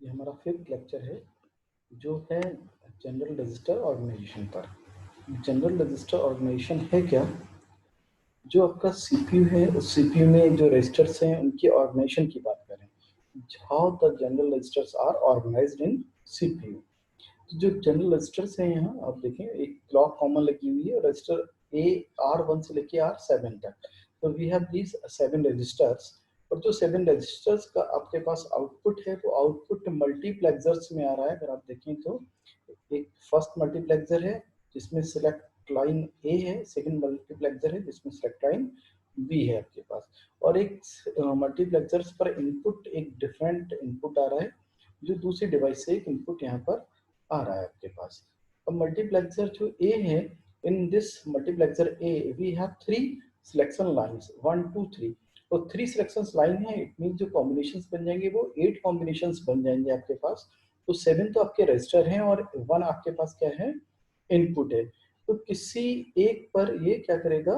ये हमारा 5th lecture है जो है जनरल रजिस्टर ऑर्गेनाइजेशन पर। जनरल रजिस्टर ऑर्गेनाइजेशन है क्या? जो आपका सीपीयू है, उस सीपीयू में जो रजिस्टर्स हैं उनकी ऑर्गेनाइजेशन की बात करें। How the general registers are organized in CPU. जो जनरल रजिस्टर्स हैं, यहाँ आप देखें एक क्लॉक कॉमन लगी हुई है, रजिस्टर ए R1 से लेके R7 तक। तो वी हैव दीज 7 रजिस्टर्स, और जो 7 रजिस्टर्स का आपके पास आउटपुट है वो आउटपुट मल्टीप्लेक्सर्स में आ रहा है। अगर आप देखें तो एक फर्स्ट मल्टीप्लेक्सर है जिसमें सिलेक्ट लाइन ए है, सेकंड मल्टीप्लेक्सर है जिसमें सिलेक्ट लाइन बी है आपके पास, और एक मल्टीप्लेक्सर्स पर इनपुट एक डिफरेंट इनपुट आ रहा है जो दूसरी डिवाइस से एक इनपुट यहाँ पर आ रहा है आपके पास। अब मल्टीप्लेक्सर जो ए है, in this multiplexer A V have 3 selection lines 1 2 3, और 3 सिलेक्शन लाइन है। इट मीन जो कॉम्बिनेशंस बन जाएंगे वो 8 कॉम्बिनेशंस बन जाएंगे आपके पास। तो 7 तो आपके रजिस्टर हैं और 1 आपके पास क्या है, इनपुट है। तो किसी एक पर ये क्या करेगा,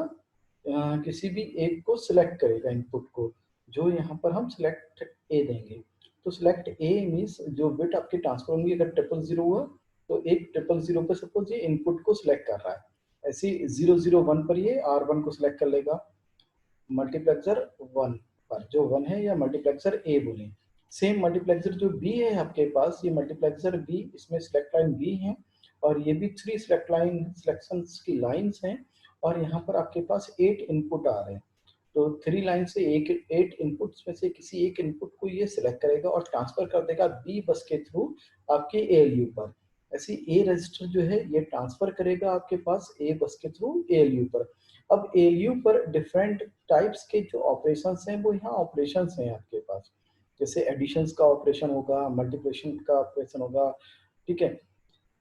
किसी भी एक को सिलेक्ट करेगा इनपुट को, जो यहाँ पर हम सिलेक्ट ए देंगे। तो सिलेक्ट ए मीन्स जो बिट आपके ट्रांसफर होंगे, अगर 000 हुआ तो एक 000 पर सपोज ये इनपुट को सिलेक्ट कर रहा है, ऐसे 001 पर ये R1 को सिलेक्ट कर लेगा मल्टीप्लेक्सर 1 पर, जो 1 है, या मल्टीप्लेक्सर ए बोले। सेम मल्टीप्लेक्सर जो बी है आपके पास, ये मल्टीप्लेक्सर बी, इसमें सिलेक्ट लाइन बी है और ये भी 3 सिलेक्ट लाइन सिलेक्शंस की लाइंस हैं, और यहाँ पर आपके पास 8 इनपुट आ रहे हैं। तो 3 लाइन से एक 8 इनपुट्स में से किसी एक इनपुट को ये सिलेक्ट करेगा और ट्रांसफर कर देगा बी बस के थ्रू आपके एएलयू पर। ऐसे ए रजिस्टर जो है ये ट्रांसफर करेगा आपके पास ए बस के थ्रू एएलयू पर। अब एएलयू पर डिफरेंट टाइप्स के जो ऑपरेशंस हैं वो यहाँ ऑपरेशंस हैं आपके पास, जैसे एडिशंस का ऑपरेशन होगा, मल्टीप्लिकेशन का ऑपरेशन होगा, ठीक है,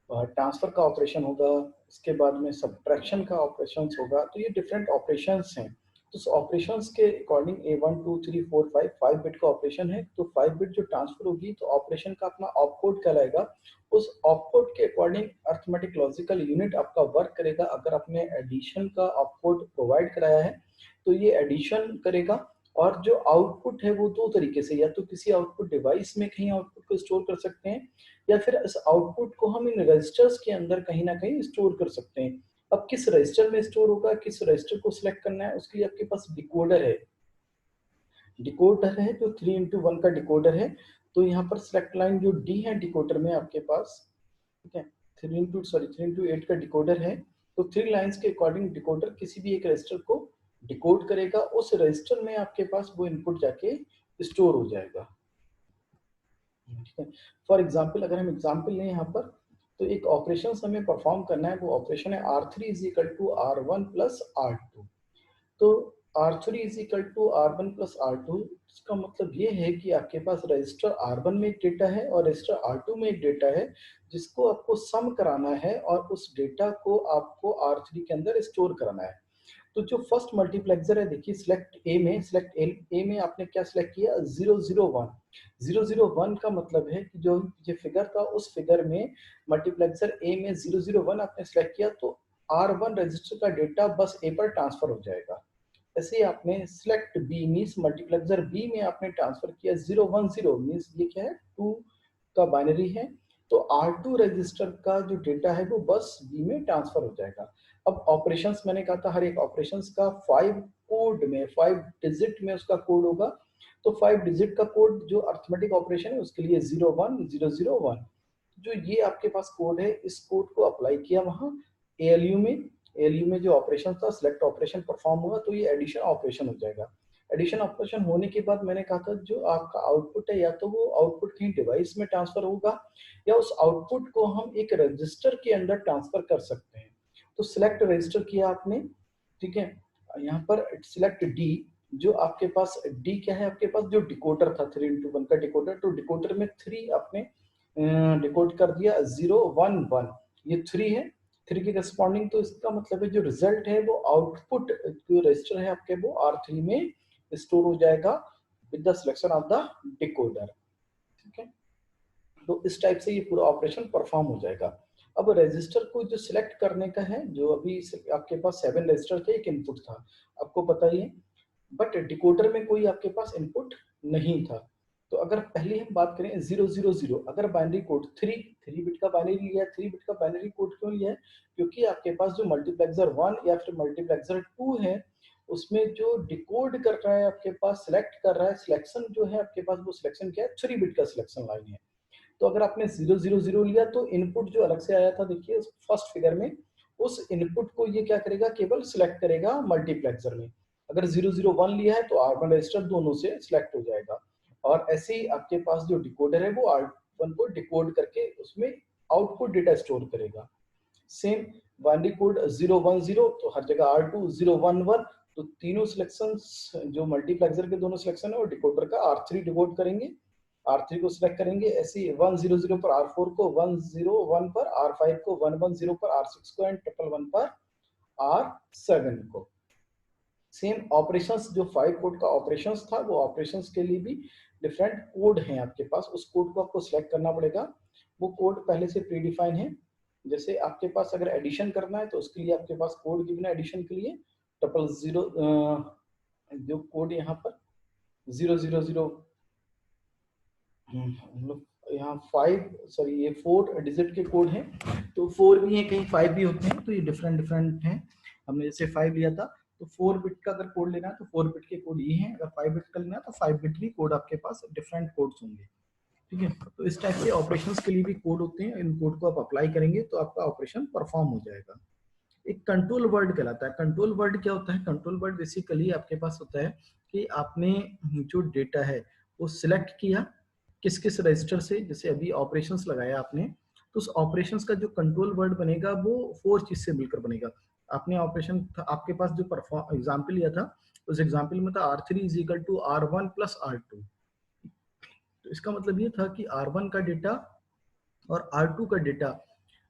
ट्रांसफर का ऑपरेशन होगा, इसके बाद में सब्ट्रैक्शन का ऑपरेशन होगा। तो ये डिफरेंट ऑपरेशंस हैं। तो ऑपरेशंस के अकॉर्डिंग A1 2 3 4 5 बिट का ऑपरेशन है, तो 5 बिट जो ट्रांसफर होगी तो ऑपरेशन का अपना ऑपकोड कहलाएगा। उस ऑपकोड के अकॉर्डिंग अर्थमेटिक लॉजिकल यूनिट आपका वर्क करेगा। अगर आपने एडिशन का ऑपकोड प्रोवाइड कराया है तो ये एडिशन करेगा, और जो आउटपुट है वो दो तरीके से, या तो किसी आउटपुट डिवाइस में कहीं आउटपुट को स्टोर कर सकते हैं, या फिर इस आउटपुट को हम इन रजिस्टर्स के अंदर कहीं ना कहीं स्टोर कर सकते हैं। अब किस रजिस्टर में स्टोर होगा, किस रजिस्टर को सिलेक्ट करना है, उसके लिए आपके पास डिकोडर है। डिकोडर है जो 3x1 का डिकोडर है। तो यहाँ पर सिलेक्ट लाइन जो डी है डिकोडर में आपके पास, ठीक है, 3x8 का डिकोडर है। तो 3 लाइंस के अकॉर्डिंग डिकोडर किसी भी एक रजिस्टर को डिकोड करेगा, उस रजिस्टर में आपके पास वो इनपुट जाके स्टोर हो जाएगा, ठीक है। फॉर एग्जाम्पल अगर हम एग्जाम्पल लें यहाँ पर, तो एक ऑपरेशन हमें परफॉर्म करना है, वो ऑपरेशन है R3 is equal to R1 plus R2। तो R3 is equal to R1 plus R2, इसका मतलब ये है कि आपके पास रजिस्टर R1 में एक डेटा है और रजिस्टर R2 में एक डेटा है, जिसको आपको सम कराना है और उस डेटा को आपको R3 के अंदर स्टोर कराना है। तो जो फर्स्ट मल्टीप्लेक्सर है, देखिए सिलेक्ट ए में, सिलेक्ट ए में आपने क्या सिलेक्ट किया, 001। 001 का मतलब है कि जो ये फिगर था उस फिगर में मल्टीप्लेक्सर ए में 001 आपने सिलेक्ट किया, तो R1 रजिस्टर का डेटा बस ए पर ट्रांसफर हो जाएगा। ऐसे ही आपने select B means multiplexer B में आपने ट्रांसफर किया 010 मीन्स ये क्या है, 2 का बाइनरी है, तो R2 रजिस्टर का जो डेटा है वो बस बी में ट्रांसफर हो जाएगा। अब ऑपरेशंस मैंने कहा था हर एक ऑपरेशंस का 5 कोड में 5 डिजिट में उसका कोड होगा। तो 5 डिजिट का कोड जो अर्थमेटिक ऑपरेशन है उसके लिए 01001, जो ये आपके पास कोड है, इस कोड को अप्लाई किया वहां एएलयू में। एएलयू में जो ऑपरेशन था सिलेक्ट ऑपरेशन परफॉर्म हुआ, तो ये एडिशन ऑपरेशन हो जाएगा। एडिशन ऑपरेशन होने के बाद मैंने कहा था जो आपका आउटपुट है, या तो वो आउटपुट कहीं डिवाइस में ट्रांसफर होगा, या उस आउटपुट को हम एक रजिस्टर के अंदर ट्रांसफर कर सकते हैं। तो सिलेक्ट रजिस्टर किया आपने, ठीक है, यहाँ पर सिलेक्ट डी, जो आपके पास डी क्या है, आपके पास जो डिकोडर था 3x1 का डिकोडर, तो डिकोडर में 3 आपने डिकोड कर दिया 011, ये 3 है, 3 के करस्पॉन्डिंग। तो इसका मतलब है जो रिजल्ट है वो आउटपुट जो रजिस्टर है आपके वो R3 में स्टोर हो जाएगा with the selection of the decoder, ठीक है। तो इस टाइप से ये पूरा ऑपरेशन परफॉर्म हो जाएगा। अब रजिस्टर को जो सिलेक्ट करने का है, जो अभी आपके पास 7 रजिस्टर थे, एक इनपुट था, आपको पता ही है, बट डिकोडर में कोई आपके पास इनपुट नहीं था। तो अगर पहले हम बात करें 000, अगर बाइनरी कोड 3 बिट का बाइनरी लिया है, 3 बिट का बाइनरी कोड क्यों लिया है? क्योंकि आपके पास जो मल्टीप्लेक्सर 1 या फिर मल्टीप्लेक्सर 2 है, उसमें जो डिकोड कर रहा है आपके पास, सिलेक्ट कर रहा है, सिलेक्शन जो है आपके पास, वो सिलेक्शन क्या है? 3 बिट का सिलेक्शन लाइन है। तो अगर आपने 000 लिया तो इनपुट जो अलग से आया था, देखिए फर्स्ट फिगर में, उस इनपुट को ये क्या करेगा? केवल सिलेक्ट करेगा मल्टीप्लेक्सर में। अगर 001 लिया है तो R1 रजिस्टर दोनों से सिलेक्ट हो जाएगा। और ऐसे ही आपके पास जो डिकोडर है वो R1 को डिकोड करके उसमें आउटपुट डेटा स्टोर करेगा। सेम बाइनरी कोड 010 तो हर जगह R2, 011 तो तीनों सिलेक्शंस जो मल्टीप्लेक्सर के दोनों सिलेक्शन है और डिकोडर का R3 डिकोड करेंगे, R3 को सिलेक्ट करेंगे। ऐसे ही 100 पर R4 को, 101 पर R5 को, 110 पर R6 को एंड 111 पर R7 को। सेम ऑपरेशंस, जो 5 कोड का ऑपरेशंस था, वो ऑपरेशंस के लिए भी डिफरेंट कोड हैं आपके पास। उस कोड को आपको सिलेक्ट करना पड़ेगा। वो कोड पहले से प्री डिफाइन है। जैसे आपके पास अगर एडिशन करना है तो उसके लिए आपके पास कोड गिवन है एडिशन के लिए, 000 जो कोड यहाँ पर 000 हम लोग यहाँ 4 डिजिट के कोड हैं, तो 4 भी है, कहीं 5 भी होते हैं, तो ये डिफरेंट डिफरेंट हैं। हमने जैसे 5 लिया था तो 4 बिट का अगर कोड लेना है तो 4 बिट के कोड ये हैं, अगर 5 बिट का लेना है तो 5 बिट भी कोड आपके पास डिफरेंट कोड्स होंगे। ठीक है, तो इस टाइप से ऑपरेशंस के लिए भी कोड होते हैं। इन कोड को आप अप्लाई करेंगे तो आपका ऑपरेशन परफॉर्म हो जाएगा। एक कंट्रोल वर्ड कहलाता है। कंट्रोल वर्ड क्या होता है? कंट्रोल वर्ड बेसिकली आपके पास होता है कि आपने जो डेटा है वो सिलेक्ट किया किस किस रजिस्टर से, जैसे अभी ऑपरेशंस लगाया आपने, तो उस ऑपरेशंस का जो कंट्रोल वर्ड बनेगा वो 4 चीज से मिलकर बनेगा। आपने ऑपरेशन आपके पास जो एग्जाम्पल लिया था, उस एग्जाम्पल में था R3 is equal to R1 plus R2। तो इसका मतलब ये था कि R1 का डेटा और R2 का डेटा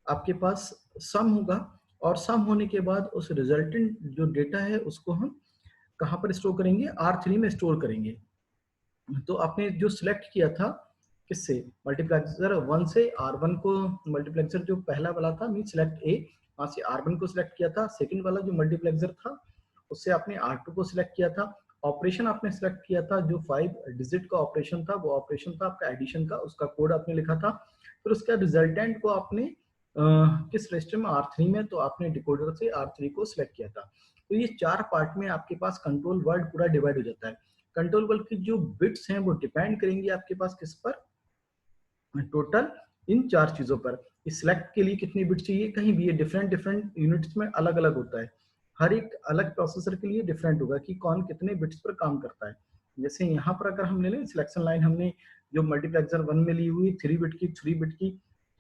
आपके पास सम होगा, और सम होने के बाद उस रिजल्टेंट जो डेटा है उसको हम कहाँ पर स्टोर करेंगे? R3 में स्टोर करेंगे। तो आपने जो सिलेक्ट किया था किससे? मल्टीप्लेक्सर 1 से R1 को, मल्टीप्लेक्सर जो पहला वाला था मीन सिलेक्ट ए, वहां से R1 को सिलेक्ट किया था। सेकंड वाला जो मल्टीप्लेक्सर था उससे आपने R2 को सिलेक्ट किया था। ऑपरेशन आपने सिलेक्ट किया था, जो 5 डिजिट का ऑपरेशन था, वो ऑपरेशन था आपका एडिशन का, उसका कोड आपने लिखा था। फिर उसका रिजल्टेंट को आपने किस रजिस्टर में? R3 में, तो आपने डिकोडर से R3 को सिलेक्ट किया था। तो ये 4 पार्ट में आपके पास कंट्रोल वर्ड पूरा डिवाइड हो जाता है। कंट्रोल वर्ड की जो बिट्स हैं वो डिपेंड करेंगी आपके पास किस पर? टोटल इन 4 चीजों पर। इस सिलेक्ट के लिए कितनी बिट चाहिए? कहीं भी ये डिफरेंट डिफरेंट यूनिट्स में अलग अलग होता है। हर एक अलग प्रोसेसर के लिए डिफरेंट होगा कि कौन कितने बिट्स पर काम करता है। जैसे यहाँ पर अगर हम ले लें सिलेक्शन लाइन, हमने जो मल्टीप्लेक्सर 1 में ली हुई 3 बिट की, 3 बिट की,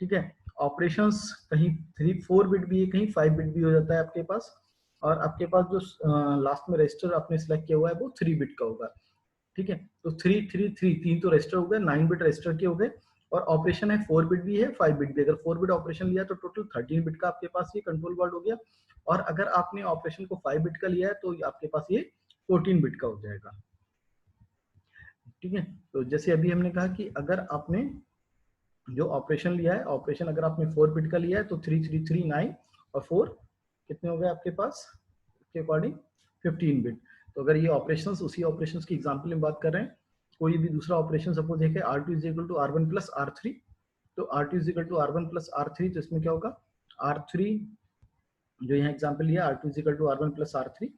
ठीक है। ऑपरेशंस कहीं 4 बिट भी है, कहीं 5 बिट भी हो जाता है आपके पास। और आपके पास जो लास्ट में रजिस्टर आपने सिलेक्ट किया हुआ है वो 3 बिट का होगा। ठीक है, तो 3 तीन तो रजिस्टर हो गए, 9 बिट रजिस्टर के हो गए। और ऑपरेशन है 4 बिट भी है, 5 बिट भी। अगर 4 बिट ऑपरेशन लिया तो टोटल 13 बिट का आपके पास ये कंट्रोल वर्ड हो गया। और अगर आपने ऑपरेशन को 5 बिट का लिया है तो आपके पास ये 14 बिट का हो जाएगा। ठीक है, तो जैसे अभी हमने कहा कि अगर आपने जो ऑपरेशन लिया है, ऑपरेशन अगर आपने 4 बिट का लिया है तो 3 और 4 कितने हो गए आपके पास? के अकॉर्डिंग 15 बिट। तो अगर ये ऑपरेशंस, उसी ऑपरेशंस की एग्जांपल में बात कर रहे हैं, कोई भी दूसरा ऑपरेशन सपोज है कि R2 is equal to R1 plus R3, तो R2 is equal to R1 plus R3, तो इसमें क्या होगा? R3 जो यहाँ एग्जांपल लिया R2 is equal to R1 plus R3,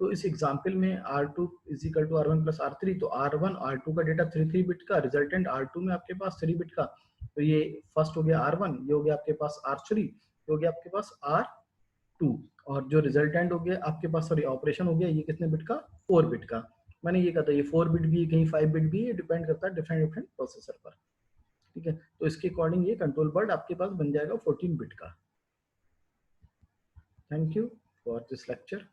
तो इस एग्जांपल में R2 is equal to R1 plus R3, तो R1 R2 का डेटा 3 बिट का, रिजल्टेंट R2 में आपके पास 3 बिट का, तो ये फर्स्ट हो गया R1, ये हो गया आपके पास R3, ये हो गया आपके पास R2, और जो रिजल्टेंट हो गया आपके पास, सॉरी ऑपरेशन हो गया ये कितने बिट का? 4 बिट का। मैंने ये कहा था ये 4 बिट भी है, कहीं 5 बिट भी है, डिपेंड करता है डिफरेंट डिफरेंट प्रोसेसर पर। ठीक है, तो इसके अकॉर्डिंग ये कंट्रोल वर्ड आपके पास बन जाएगा 14 बिट का। Thank you for this lecture.